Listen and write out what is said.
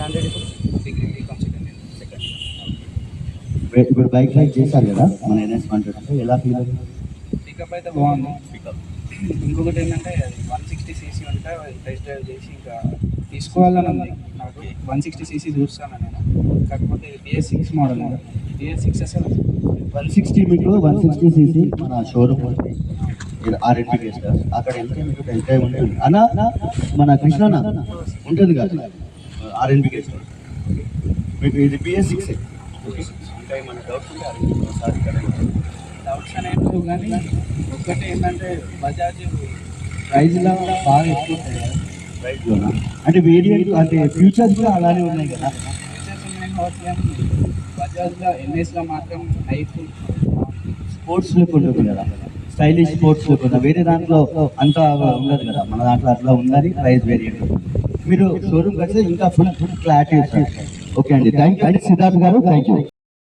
Standard degree BCom second. ఇప్పుడు bike ride చేశారు కదా మన NS 120, ఎలా ఫీల్ అవుతుంది? పికప్ అయితే బాగుంది. ఇంకొకటి ఏంటంటే అది 160cc ఉంటే టెస్ట్ డ్రైవ్ చేసి ఇంకా తీసుకోవాలని ఉంది నాకు. 160cc చూస్తాను నేను, కాకపోతే BS6 మోడల్. BS6 అసలు 160 మీకు 160cc మన షోరూమ్ ఉంది R&B గెస్ట్ అక్కడ వెళ్తే మీకు టెస్ట్ డ్రైవ్ ఉంటుంది అన్న. మన కృష్ణ ఉంటుంది కదా R&B గెస్ట్, మీకు ఇది BS6. ఇంకా ఏమైనా డౌట్స్ ఉంటే డౌట్స్ అనేవి కానీ ఒక్కటి ఏంటంటే బజాజ్ ప్రైజ్లో బాగా ఎక్కువ ఉంటాయి కదా రైట్లోనా, అంటే వేరియంట్ అంటే ఫ్యూచర్స్ కూడా అలానే ఉన్నాయి కదా. ఫీచర్స్ ఉన్నాయి కావచ్చు కానీ బజాజ్లో NSలో మాత్రం లైఫ్ స్పోర్ట్స్ లుక్ ఉంటుంది కదా, స్టైలిష్ స్పోర్ట్స్ లుక్ ఉంటుంది. వేరే దాంట్లో అంతా ఉండదు కదా, మన దాంట్లో అట్లా ఉందని ప్రైస్ వేరియంట్. మీరు షోరూమ్కి వస్తే ఇంకా ఫుల్ క్లారిటీ ఇస్తారు. ఓకే అండి, థ్యాంక్ యూ సిద్ధార్థ్ గారు, థ్యాంక్ యూ.